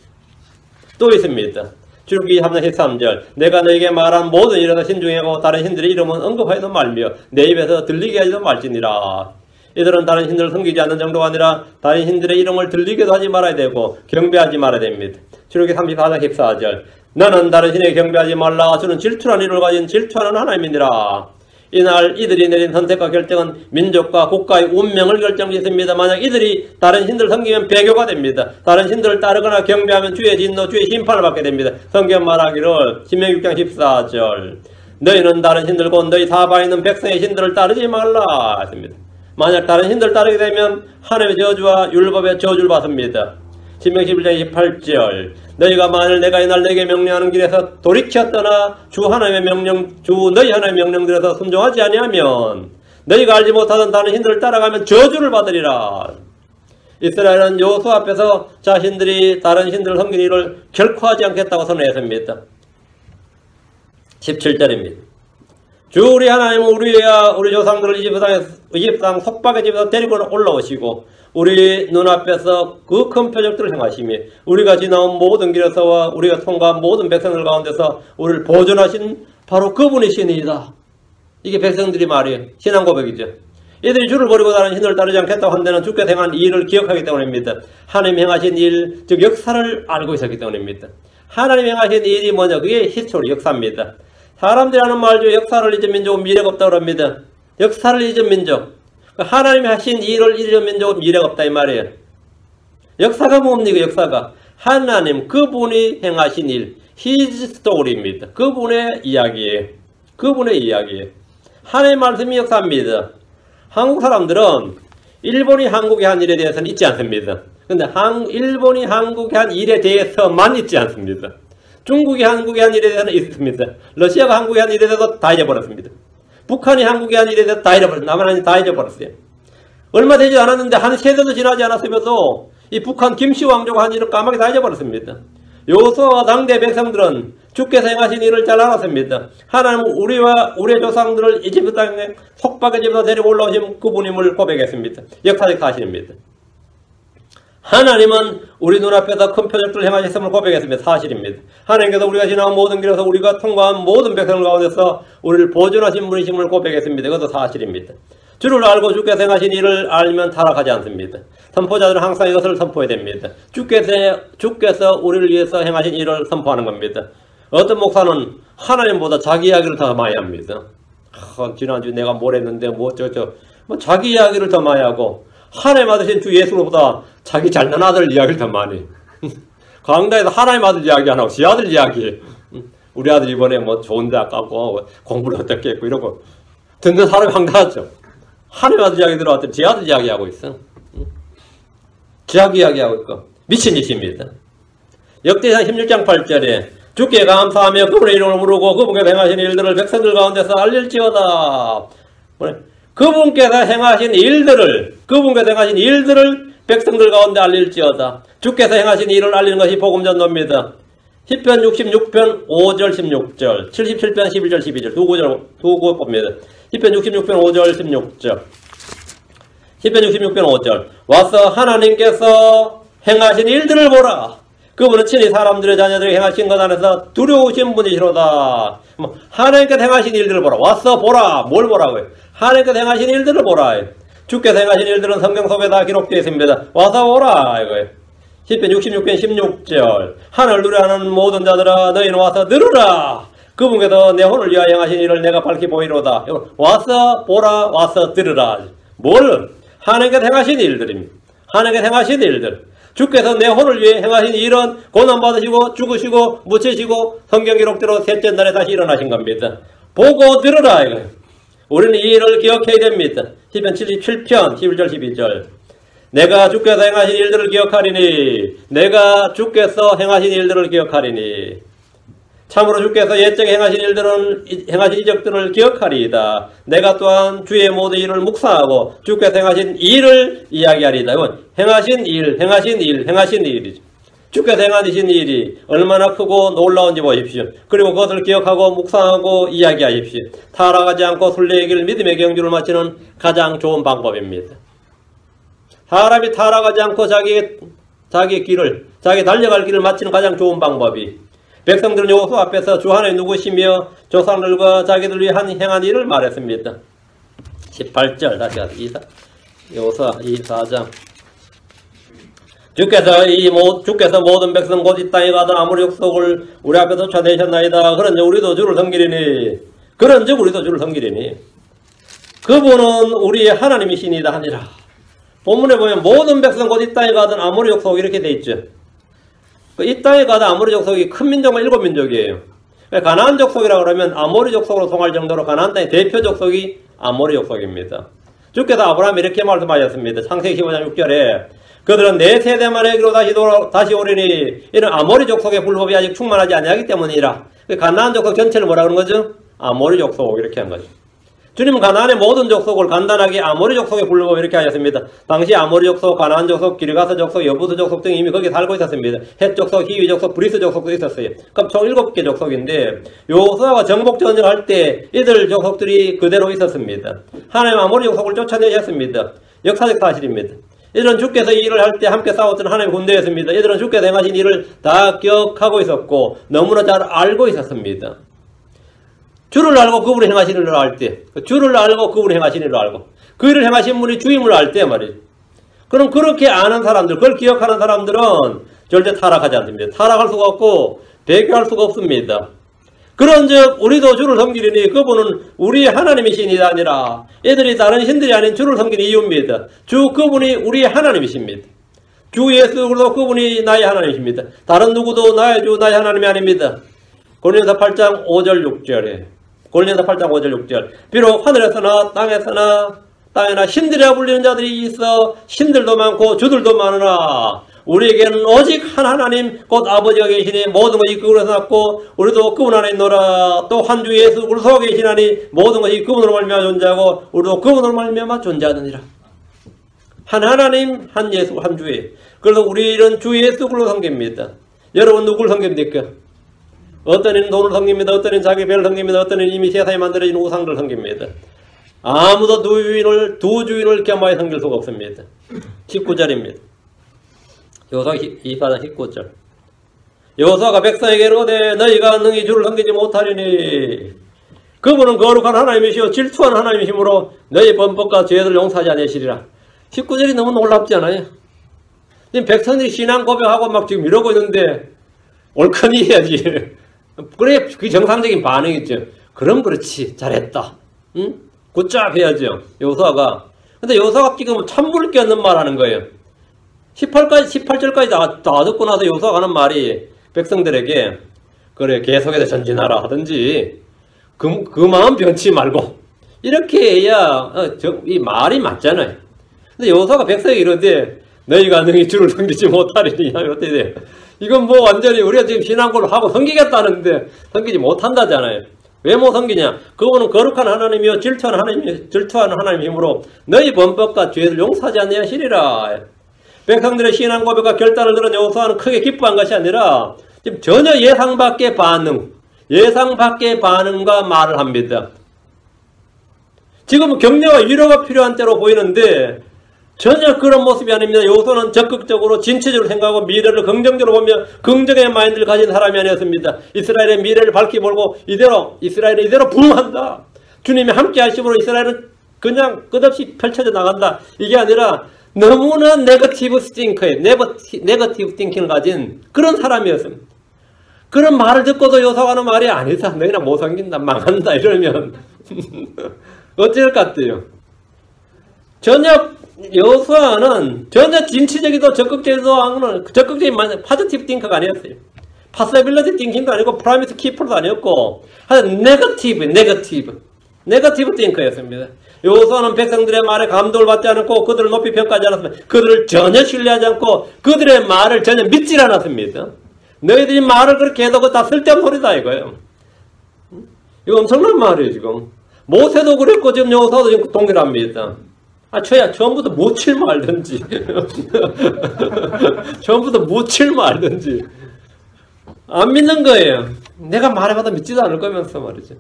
또 있습니다. 출애굽기 3장 13절 내가 너에게 말한 모든 일에서 신중하고 다른 신들의 이름은 언급하지도 말며 내 입에서 들리게 하지도 말지니라. 이들은 다른 신들을 섬기지 않는 정도가 아니라 다른 신들의 이름을 들리게도 하지 말아야 되고 경배하지 말아야 됩니다. 출애굽기 34장 14절 너는 다른 신에게 경배하지 말라. 주는 질투라는 이름을 가진 질투하는 하나님이니라. 이날 이들이 내린 선택과 결정은 민족과 국가의 운명을 결정짓습니다. 만약 이들이 다른 신들을 섬기면 배교가 됩니다. 다른 신들을 따르거나 경배하면 주의 진노, 주의 심판을 받게 됩니다. 성경 말하기를 신명기 6장 14절 너희는 다른 신들 곧 너희 사방에 있는 백성의 신들을 따르지 말라 했습니다. 만약 다른 신들을 따르게 되면 하나님의 저주와 율법의 저주를 받습니다. 신명기 11장 28절 너희가 만일 내가 이날 내게 명령하는 길에서 돌이켜 떠나 주 하나님의 명령, 주 너희 하나님의 명령들에서 순종하지 아니하면 너희가 알지 못하던 다른 신들을 따라가면 저주를 받으리라. 이스라엘은 여호수아 앞에서 자신들이 다른 신들을 섬기는 일을 결코 하지 않겠다고 선언했습니다. 17절입니다. 주 우리 하나님은 우리 조상들을 이집트 땅 속박의 집에서 데리고 올라오시고 우리 눈앞에서 그 큰 표적들을 행하시며 우리가 지나온 모든 길에서와 우리가 통과한 모든 백성들 가운데서 우리를 보존하신 바로 그분이시니이다. 이게 백성들이 말이에요. 신앙 고백이죠. 이들이 주를 버리고 다른 신을 따르지 않겠다고 한 데는 주께서 행한 이 일을 기억하기 때문입니다. 하나님이 행하신 일, 즉 역사를 알고 있었기 때문입니다. 하나님이 행하신 일이 뭐냐? 그게 히스토리, 역사입니다. 사람들이 하는 말 중에 역사를 잊은 민족은 미래가 없다고 합니다. 역사를 잊은 민족. 하나님이 하신 일을 잊은 민족은 미래가 없다 이 말이에요. 역사가 뭡니까? 역사가 하나님 그분이 행하신 일, His story입니다. 그분의 이야기예요. 그분의 이야기예요. 하나님의 말씀이 역사입니다. 한국 사람들은 일본이 한국에 한 일에 대해서는 잊지 않습니다. 근데 일본이 한국에 한 일에 대해서만 잊지 않습니다. 중국이 한국에 한 일에 대해서는 있습니다. 러시아가 한국에 한 일에 대해서 다 잊어버렸습니다. 북한이 한국에 한 일에 대해서 다 잊어버렸어요. 남한이 다 잊어버렸어요. 얼마 되지 않았는데 한 세대도 지나지 않았으면서 이 북한 김씨 왕조가 한 일을 까마귀 다 잊어버렸습니다. 여호수아와 당대 백성들은 주께서 행하신 일을 잘 알았습니다. 하나님은 우리와 우리의 조상들을 이집트 땅에 속박의 집에서 데리고 올라오신 그분임을 고백했습니다. 역사적 사실입니다. 하나님은 우리 눈앞에서 큰 표적들을 행하셨음을 고백했습니다. 사실입니다. 하나님께서 우리가 지나온 모든 길에서 우리가 통과한 모든 백성들 가운데서 우리를 보존하신 분이심을 고백했습니다. 이것도 사실입니다. 주를 알고 주께서 행하신 일을 알면 타락하지 않습니다. 선포자들은 항상 이것을 선포해야 됩니다. 주께서 우리를 위해서 행하신 일을 선포하는 겁니다. 어떤 목사는 하나님보다 자기 이야기를 더 많이 합니다. 지난주 내가 뭘 했는데 자기 이야기를 더 많이 하고 하나님 아들신 주 예수로보다 자기 잘난 아들 이야기를 더 많이 강단에서 하나님 아들 이야기 안 하고 지 아들 이야기 우리 아들 이번에 뭐 좋은 대학 가고 공부를 어떻게 했고 이러고 듣는 사람이 황당하죠. 하나님 아들 이야기 들어왔더니 지 아들 이야기하고 있어. 자기 이야기하고 있고 미친 짓입니다. 역대상 16장 8절에 주께 감사하며 그분의 이름을 부르고 그분께서 행하신 일들을 백성들 가운데서 알릴지어다. 그분께서 행하신 일들을 백성들 가운데 알릴지어다. 주께서 행하신 일을 알리는 것이 복음 전도입니다. 시편 66편 5절 16절 77편 11절 12절 두 구절 봅니다. 시편 66편 5절 16절 시편 66편 5절 와서 하나님께서 행하신 일들을 보라. 그분은 친히 사람들의 자녀들에게 행하신 것 안에서 두려우신 분이시로다. 하나님께서 행하신 일들을 보라. 와서 보라. 뭘 보라고요? 하나님께서 행하신 일들을 보라. 주께서 행하신 일들은 성경 속에 다 기록되어 있습니다. 와서 보라 이거예요. 시편 66편 16절 하늘 누려하는 모든 자들아 너희는 와서 들으라. 그분께서 내 혼을 위하여 행하신 일을 내가 밝히 보이로다. 와서 보라. 와서 들으라. 뭘? 하나님께서 행하신 일들입니다. 하나님께서 행하신 일들. 주께서 내 혼을 위해 행하신 일은 고난받으시고 죽으시고 묻히시고 성경 기록대로 셋째 날에 다시 일어나신 겁니다. 보고 들으라 이거예요. 우리는 이 일을 기억해야 됩니다. 시편 77편 11절 12절 내가 주께서 행하신 일들을 기억하리니 내가 주께서 행하신 일들을 기억하리니 참으로 주께서 옛적에 행하신 이적들을 기억하리이다. 내가 또한 주의 모든 일을 묵상하고 주께서 행하신 일을 이야기하리이다. 이건 행하신 일이죠. 주께서 행하신 일이 얼마나 크고 놀라운지 보십시오. 그리고 그것을 기억하고 묵상하고 이야기하십시오. 타락하지 않고 순례의 길 믿음의 경주를 마치는 가장 좋은 방법입니다. 사람이 타락하지 않고 자기 달려갈 길을 마치는 가장 좋은 방법이 백성들은 여호수아 앞에서 주 하나님 누구시며 조상들과 자기들 위해 행한 일을 말했습니다. 18절 다시 가서 여호수아 24장 주께서 모든 백성 곧 이 땅에 가던 아모리 족속을 우리 앞에서 쫓아내셨나이다. 그런즉 우리도 주를 섬기리니 그분은 우리의 하나님이시니이다 하니라. 본문에 보면 모든 백성 곧 이 땅에 가던 아모리 족속 이렇게 돼 있죠. 이 땅에 가던 아모리 족속이 큰 민족만 7민족이에요. 가나안 족속이라고 그러면 아모리 족속으로 통할 정도로 가나안 땅의 대표 족속이 아모리 족속입니다. 주께서 아브라함에 이렇게 말씀하셨습니다. 창세기 15장 6절에 그들은 내 세대 만에게로 다시 오리니 이는 아모리 족속의 불법이 아직 충만하지 아니하기 때문이라. 가나안 족속 전체를 뭐라 그런 거죠? 아모리 족속 이렇게 한 거죠. 주님은 가나안의 모든 족속을 간단하게 아모리 족속의 불법 이렇게 하셨습니다. 당시 아모리 족속, 가나안 족속, 기르가스 족속, 여부스 족속 등이 이미 거기 살고 있었습니다. 헷 족속, 히위 족속, 브리스 족속도 있었어요. 그럼 총 7개 족속인데 여호수아가 정복 전쟁할 때 이들 족속들이 그대로 있었습니다. 하나님 아모리 족속을 쫓아내셨습니다. 역사적 사실입니다. 이들은 주께서 이 일을 할 때 함께 싸웠던 하나님의 군대였습니다. 이들은 주께서 행하신 일을 다 기억하고 있었고 너무나 잘 알고 있었습니다. 주를 알고 그분이 행하신 일을 알 때, 주를 알고 그분이 행하신 일을 알고 그 일을 행하신 분이 주임을 알 때 말이에요. 그럼 그렇게 아는 사람들, 그걸 기억하는 사람들은 절대 타락하지 않습니다. 타락할 수가 없고 배교할 수가 없습니다. 그런즉 우리도 주를 섬기리니 그분은 우리의 하나님이시니가 아니라 애들이 다른 신들이 아닌 주를 섬기는 이유입니다. 그분이 우리의 하나님이십니다. 주 예수 그리스도 그분이 나의 하나님이십니다. 다른 누구도 나의 주 나의 하나님이 아닙니다. 고린도서 8장 5절 6절에 고린도서 8장 5절 6절 비록 하늘에서나 땅에나 신들이라 불리는 자들이 있어 신들도 많고 주들도 많으나 우리에게는 오직 한 하나님 곧 아버지가 계시니 모든 것이 그분에서 났고 우리도 그분 안에 있노라. 또 한 주 예수 그리스도가 계시나니 모든 것이 그분으로 말미암아 존재하고 우리도 그분으로 말미암아 존재하느니라. 한 하나님 한 예수 한 주에 그래서 우리는 주 예수 그리스도 섬깁니다. 여러분 누구를 섬깁니까? 어떤 이는 돈을 섬깁니다. 어떤 이는 자기 배를 섬깁니다. 어떤 이는 이미 세상에 만들어진 우상들을 섬깁니다. 아무도 두 주인을 겸하여 섬길 수가 없습니다. 19절입니다. 여호수아 24장 19절 여호수아가 백성에게 이르되 너희가 능히 주를 섬기지 못하리니 그분은 거룩한 하나님이시오 질투하는 하나님이시므로 너희 범법과 죄를 용서하지 아니하시리라. 19절이 너무 놀랍지 않아요? 지금 백성들이 신앙 고백하고 막 지금 이러고 있는데 옳거니 해야지. 그래 그게 정상적인 반응이죠. 그럼 그렇지 잘했다. 응? 굿잡 해야죠. 여호수아가. 근데 여호수아가 지금 참을 게 없는 말 하는 거예요. 18절까지 다 듣고 나서 여호수아가 하는 말이 백성들에게 그래 계속해서 전진하라 하든지 그 마음 변치 말고 이렇게 해야 이 말이 맞잖아요. 근데 여호수아가 백성에게 이러는데 너희가 능히 주를 섬기지 못하리니 어떻게 돼? 이건 뭐 완전히 우리가 지금 신앙고를 하고 섬기겠다는데 섬기지 못한다잖아요. 왜 못 섬기냐? 그분은 거룩한 하나님이요 질투하는 하나님이므로 너희 범법과 죄를 용서하지 아니하시리라. 백성들의 신앙 고백과 결단을 들은 여호수아는 크게 기뻐한 것이 아니라 지금 전혀 예상 밖의 반응과 말을 합니다. 지금 격려와 위로가 필요한 때로 보이는데 전혀 그런 모습이 아닙니다. 여호수아는 적극적으로 진취적으로 생각하고 미래를 긍정적으로 보며 긍정의 마인드를 가진 사람이 아니었습니다. 이스라엘의 미래를 밝히 몰고 이스라엘은 이대로 부흥한다. 주님이 함께 하심으로 이스라엘은 그냥 끝없이 펼쳐져 나간다. 이게 아니라 너무나 네거티브 띵킹을 가진 그런 사람이었습니다. 그런 말을 듣고도 여호수아가 하는 말이 아니다. 너희나 못 섬긴다. 망한다. 이러면 어쩔 것 같아요. 전혀 여호수아는 전혀 진취적이도 적극적인 파지티브 띵커가 아니었어요. 파서빌리티 띵킹도 아니고 프라이미스 키퍼도 아니었고 하여튼 네거티브 띵커였습니다. 여호수아는 백성들의 말에 감동을 받지 않았고 그들을 높이 평가하지 않았습니다. 그들을 전혀 신뢰하지 않고 그들의 말을 전혀 믿지 않았습니다. 너희들이 말을 그렇게 해도 그거 다 쓸데없는 소리다 이거예요. 이거 엄청난 말이에요 지금. 모세도 그랬고 지금 여호수아도 지금 동일합니다. 처음부터 묻힐 말든지 처음부터 묻힐 말든지 안 믿는 거예요. 내가 말해봐도 믿지도 않을 거면서 말이죠.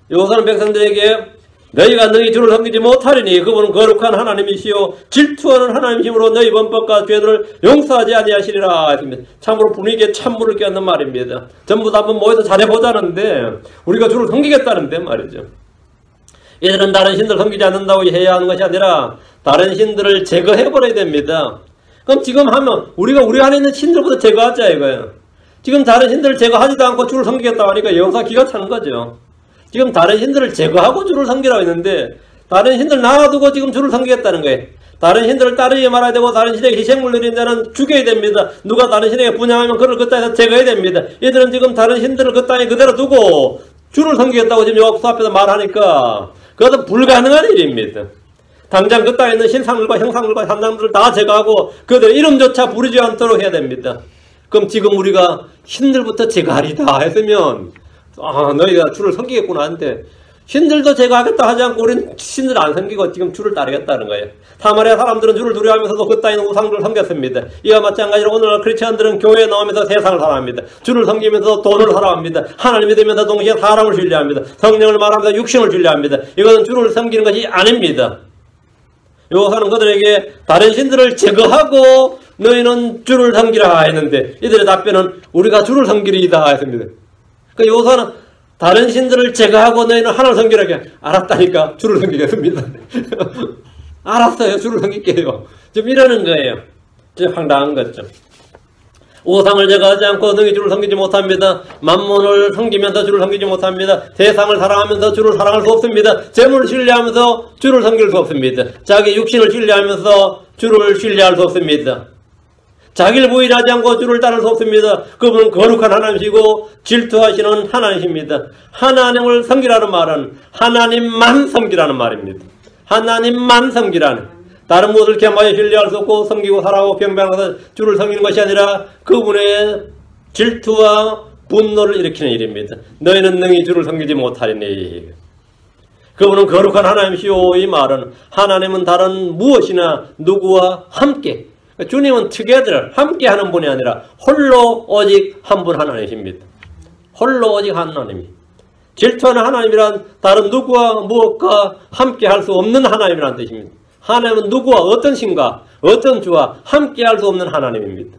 여호수아는 백성들에게 너희가 너희 주를 섬기지 못하리니 그분은 거룩한 하나님이시요 질투하는 하나님이시므로 너희 범법과 죄들을 용서하지 아니하시리라 했습니다. 참으로 분위기에 찬물을 끼얹는 말입니다. 전부 다 한번 모여서 잘해보자는데 우리가 주를 섬기겠다는데 말이죠. 얘들은 다른 신들 섬기지 않는다고 해야 하는 것이 아니라 다른 신들을 제거해버려야 됩니다. 그럼 지금 하면 우리 안에 있는 신들부터 제거하자 이거예요. 지금 다른 신들을 제거하지도 않고 주를 섬기겠다고 하니까 여호수아 기가 차는 거죠. 지금 다른 신들을 제거하고 주를 섬기라고 했는데 다른 신들 놔두고 지금 주를 섬기겠다는 거예요. 다른 신들을 따르게 말아야 되고 다른 신에게 희생물 드리는 자는 죽여야 됩니다. 누가 다른 신에게 분양하면 그를 그 땅에서 제거해야 됩니다. 얘들은 지금 다른 신들을 그 땅에 그대로 두고 주를 섬기겠다고 지금 여호수아 앞에서 말하니까 그것은 불가능한 일입니다. 당장 그 땅에 있는 신상들과 형상들과 산당들을 다 제거하고 그들 이름조차 부르지 않도록 해야 됩니다. 그럼 지금 우리가 신들부터 제거하리다 했으면 너희가 주를 섬기겠구나 하는데 신들도 제거하겠다 하지 않고 우리는 신을 안 섬기고 지금 주를 따르겠다는 거예요. 사마리아 사람들은 주를 두려워하면서도 그 땅에 있는 우상들을 섬겼습니다. 이와 마찬가지로 오늘날 크리스천들은 교회에 나오면서 세상을 사랑합니다. 주를 섬기면서 돈을 사랑합니다. 하나님 믿으면서 동시에 사람을 신뢰합니다. 성령을 말하면서 육신을 신뢰합니다. 이것은 주를 섬기는 것이 아닙니다. 여호수아는 그들에게 다른 신들을 제거하고 너희는 주를 섬기라 했는데 이들의 답변은 우리가 주를 섬기리이다 했습니다. 그 여호수아는 다른 신들을 제거하고 너희는 하나를 섬기라고 알았다니까 주를 섬기겠습니다. 알았어요. 주를 섬길게요. 좀 이러는 거예요. 좀 황당한 거죠. 우상을 제거하지 않고 너희 주를 섬기지 못합니다. 만몬을 섬기면서 주를 섬기지 못합니다. 세상을 사랑하면서 주를 사랑할 수 없습니다. 재물을 신뢰하면서 주를 섬길 수 없습니다. 자기 육신을 신뢰하면서 주를 신뢰할 수 없습니다. 자기를 부인하지 않고 주를 따를 수 없습니다. 그분은 거룩한 하나님이시고 질투하시는 하나님이십니다. 하나님을 섬기라는 말은 하나님만 섬기라는 말입니다. 하나님만 섬기라는. 다른 무엇을 겸하여 신뢰할 수 없고 섬기고 살아가고 경배하면서 주를 섬기는 것이 아니라 그분의 질투와 분노를 일으키는 일입니다. 너희는 능히 주를 섬기지 못하리니. 그분은 거룩한 하나님이시오. 이 말은 하나님은 다른 무엇이나 누구와 함께, 주님은 together 함께 하는 분이 아니라 홀로 오직 한 분 하나님이십니다. 홀로 오직 하나님이. 질투하는 하나님이란 다른 누구와 무엇과 함께 할 수 없는 하나님이라는 뜻입니다. 하나님은 누구와 어떤 신과 어떤 주와 함께 할 수 없는 하나님입니다.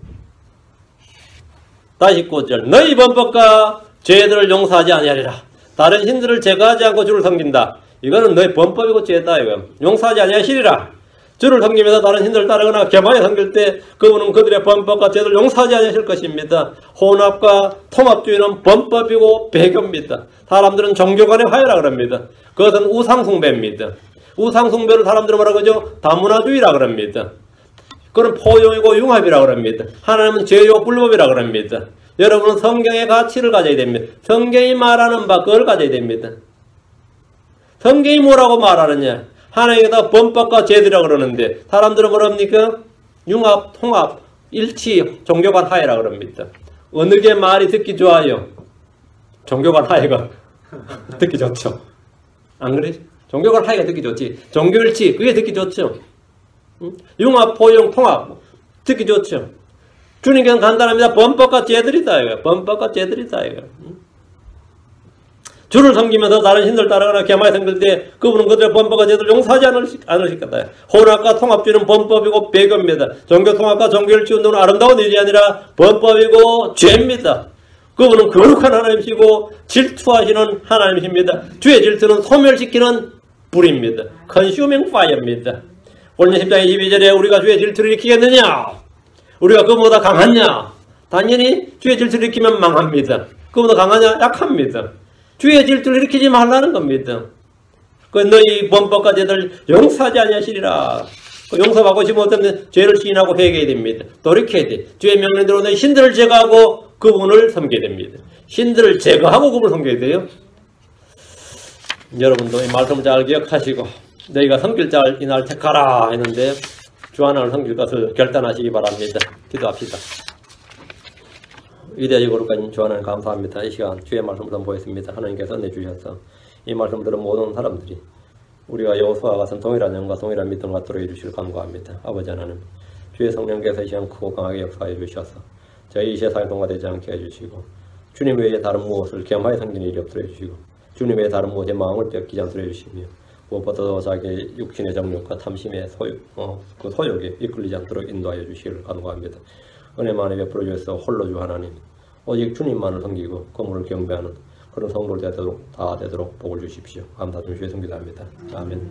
다시 9절. 너희 범법과 죄들을 용서하지 아니하리라. 다른 신들을 제거하지 않고 주를 섬긴다. 이거는 너희 범법이고 죄다. 이거. 용서하지 아니하시리라. 주를 섬기면서 다른 신들을 따르거나 겸하여 섬길 때 그분은 그들의 범법과 죄들을 용서하지 아니하실 것입니다. 혼합과 통합주의는 범법이고 배교입니다. 사람들은 종교 간의 화해라 그럽니다. 그것은 우상숭배입니다. 우상숭배를 사람들은 뭐라고 하죠? 다문화주의라 그럽니다. 그건 포용이고 융합이라 그럽니다. 하나님은 죄요 불법이라 그럽니다. 여러분은 성경의 가치를 가져야 됩니다. 성경이 말하는 바 그걸 가져야 됩니다. 성경이 뭐라고 말하느냐? 하나님께서 범법과 죄들이라 그러는데 사람들은 뭐랍니까? 융합, 통합, 일치, 종교간 화해라 그럽니다. 어느 게 말이 듣기 좋아요? 종교간 화해가 듣기 좋죠. 안 그래? 종교간 화해가 듣기 좋지. 종교일치 그게 듣기 좋죠. 융합, 포용, 통합 듣기 좋죠. 주님께는 간단합니다. 범법과 죄들이다 이거. 범법과 죄들이다 이거. 주를 섬기면서 다른 신들 따르거나 겸하여 섬길 때 그분은 그들의 범법과 죄들을 용서하지 않으실 거다. 혼합과 통합주의는 범법이고 배교입니다. 종교 통합과 종교일치 운동은 아름다운 일이 아니라 범법이고 죄입니다. 그분은 거룩한 하나님이시고 질투하시는 하나님이십니다. 주의 질투는 소멸시키는 불입니다. Consuming fire입니다. 오늘 10장 22절에 우리가 주의 질투를 일으키겠느냐? 우리가 그보다 강하냐? 당연히 주의 질투를 일으키면 망합니다. 그보다 강하냐? 약합니다. 주의 질투를 일으키지 말라는 겁니다. 그 너희 범법과 죄들 용서하지 아니하시리라. 용서받고 싶으면 어쩌면 죄를 시인하고 회개해야 됩니다. 돌이켜야 돼. 주의 명령대로는 신들을 제거하고 그분을 섬겨야 됩니다. 신들을 제거하고 그분을 섬겨야 돼요. 여러분도 이 말씀을 잘 기억하시고 너희가 섬길 자를 이날 택하라 했는데 주 하나를 섬길 것을 결단하시기 바랍니다. 기도합시다. 위대하게 거룩하신 주 하나님 감사합니다. 이 시간 주의 말씀을 선보였습니다. 하나님께서 내주셔서 이 말씀을 들은 모든 사람들이 우리가 여호수아와 같은 동일한 영과 동일한 믿음을 갖도록 해주시길 간구합니다. 아버지 하나님, 주의 성령께서 이 시간 크고 강하게 역사해 주셔서 저희 이 세상에 동화되지 않게 해주시고 주님 외에 다른 무엇을 겸하여 섬기는 일이 없도록 해주시고 주님 외에 다른 무엇에 마음을 뺏기지 않도록 해주시며 무엇보다도 자기 육신의 정욕과 탐심의 그 소욕에 이끌리지 않도록 인도하여 주시기를 간구합니다. 은혜만을 베풀어 주셔서 홀로 주 하나님 오직 주님만을 섬기고 그분을 경배하는 그런 성도들 다 되도록 복을 주십시오. 감사 좀 주의 성기도합니다. 아멘.